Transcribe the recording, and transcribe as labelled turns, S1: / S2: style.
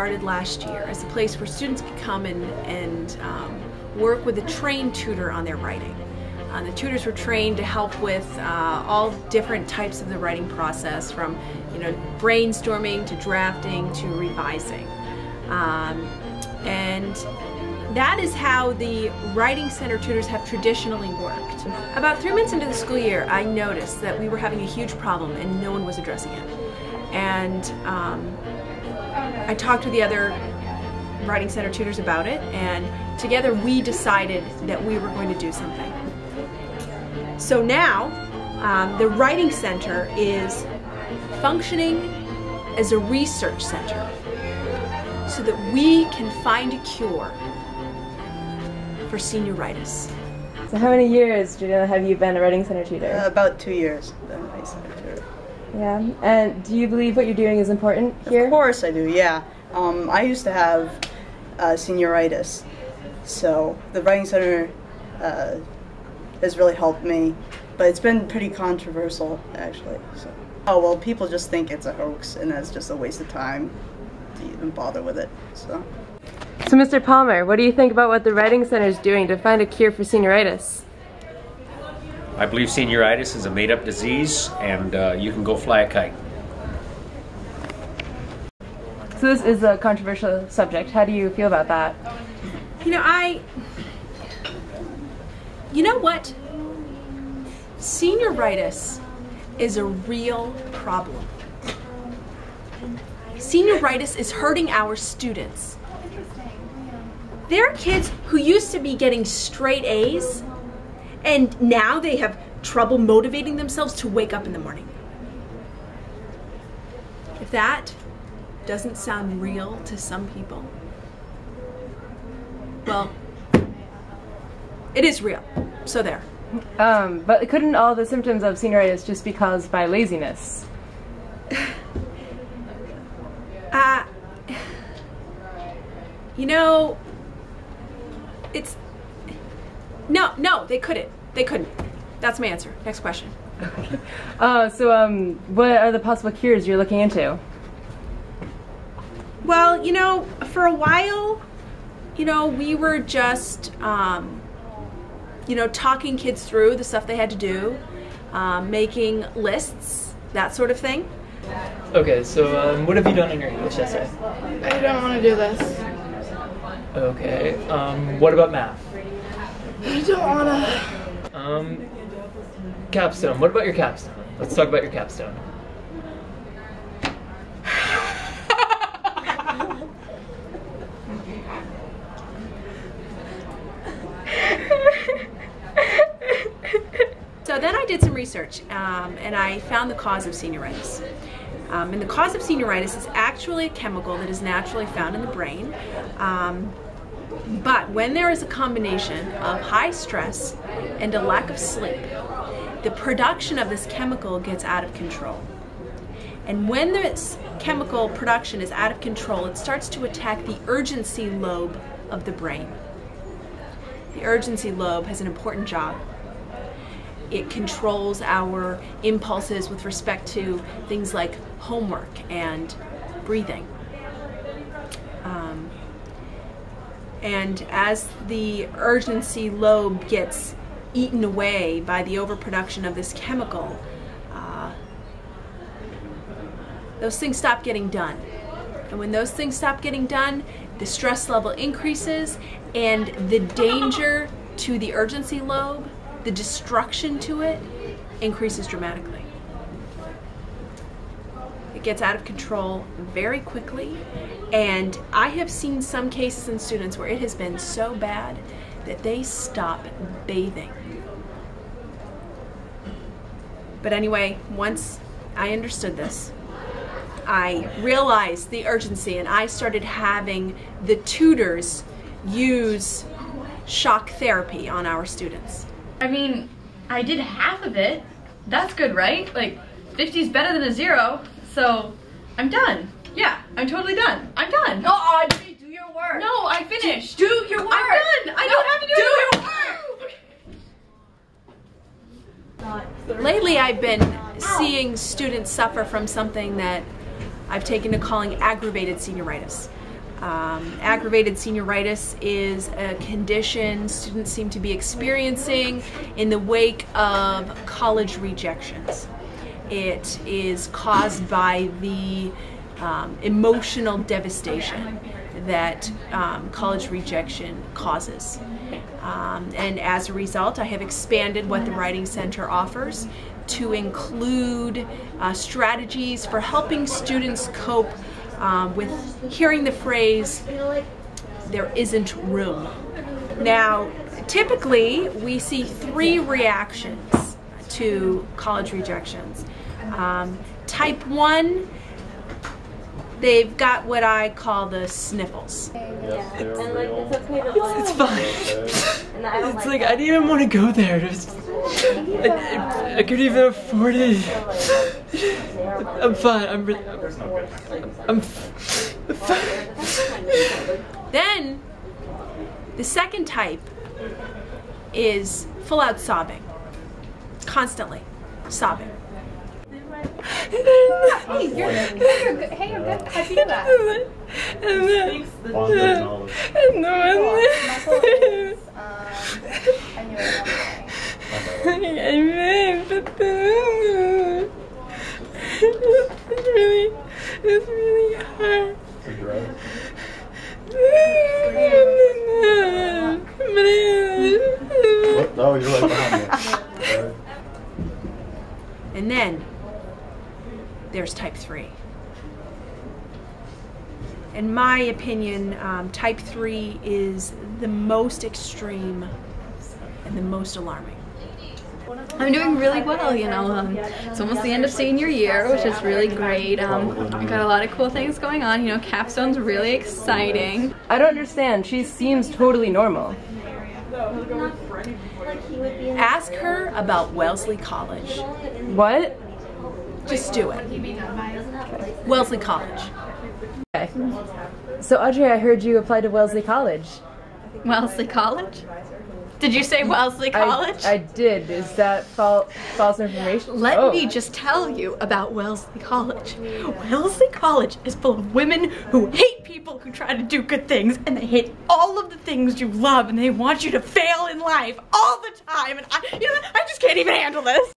S1: started last year as a place where students could come and work with a trained tutor on their writing. The tutors were trained to help with all different types of the writing process, from brainstorming to drafting to revising. And that is how the Writing Center tutors have traditionally worked. About 3 months into the school year, I noticed that we were having a huge problem and no one was addressing it. And I talked to the other Writing Center tutors about it, and together we decided that we were going to do something. So now, the Writing Center is functioning as a research center so that we can find a cure for senioritis.
S2: So how many years, Juliana, have you been a Writing Center tutor?
S3: About 2 years. Writing Center tutor.
S2: Yeah, and do you believe what you're doing is important here?
S3: Of course I do, yeah. I used to have senioritis, so the Writing Center has really helped me, but it's been pretty controversial, actually. So. Oh, well, people just think it's a hoax, and that's just a waste of time to even bother with it, so.
S2: So Mr. Palmer, what do you think about what the Writing Center is doing to find a cure for senioritis?
S4: I believe senioritis is a made-up disease, and you can go fly a kite.
S2: So this is a controversial subject. How do you feel about that?
S1: You know what? Senioritis is a real problem. Senioritis is hurting our students. There are kids who used to be getting straight A's, and now they have trouble motivating themselves to wake up in the morning. If that doesn't sound real to some people, well, it is real. So there.
S2: But couldn't all the symptoms of senioritis just be caused by laziness?
S1: It's no, they couldn't. They couldn't. That's my answer. Next question.
S2: So what are the possible cures you're looking into?
S1: Well, for a while, we were just talking kids through the stuff they had to do, making lists, that sort of thing.
S5: Okay, so what have you done in your English essay?
S6: I don't want to do this.
S5: Okay, what about math?
S6: I don't want to.
S5: Capstone, what about your capstone? Let's talk about your capstone.
S1: So then I did some research, and I found the cause of senioritis. And the cause of senioritis is actually a chemical that is naturally found in the brain. But when there is a combination of high stress and a lack of sleep, the production of this chemical gets out of control. And when this chemical production is out of control, it starts to attack the urgency lobe of the brain. The urgency lobe has an important job. It controls our impulses with respect to things like homework and breathing. And as the urgency lobe gets eaten away by the overproduction of this chemical, those things stop getting done. And when those things stop getting done, the stress level increases, and the danger to the urgency lobe, the destruction to it, increases dramatically. It gets out of control very quickly, and I have seen some cases in students where it has been so bad that they stop bathing. But anyway, once I understood this, I realized the urgency, and I started having the tutors use shock therapy on our students.
S7: I mean, I did half of it. That's good, right? Like, 50 is better than a 0, so I'm done. Yeah, I'm totally done. I'm done.
S6: No, Audrey, do your work.
S7: No, I finished.
S6: Do your work.
S7: I'm done. I don't have to do
S6: your work.
S1: Lately, I've been seeing students suffer from something that I've taken to calling aggravated senioritis. Aggravated senioritis is a condition students seem to be experiencing in the wake of college rejections. It is caused by the emotional devastation that college rejection causes. And as a result, I have expanded what the Writing Center offers to include strategies for helping students cope with hearing the phrase, "there isn't room." Now, typically, we see 3 reactions to college rejections. Type 1, they've got what I call the sniffles.
S5: It's fine. It's like, I didn't even want to go there. I couldn't even afford it. I'm fine. I'm fine.
S1: Then, the second type is full out sobbing. Constantly sobbing.
S6: Hey, you're good. Hey, you're good. How'd you do that?
S2: It's really hard.
S8: No, you're right behind me.
S1: And then there's type 3. In my opinion, type 3 is the most extreme and the most alarming.
S7: I'm doing really well, you know. It's almost the end of senior year, which is really great. I got a lot of cool things going on. You know, capstone's really exciting.
S2: I don't understand. She seems totally normal.
S1: Ask her about Wellesley College.
S2: What?
S1: Just do it. Wellesley College.
S2: Okay. So Audrey, I heard you applied to Wellesley College.
S7: Wellesley College? Did you say Wellesley College?
S2: I did. Is that false information?
S7: Let me just tell you about Wellesley College. Wellesley College is full of women who hate people who try to do good things, and they hate all of the things you love, and they want you to fail in life all the time, and I just can't even handle this.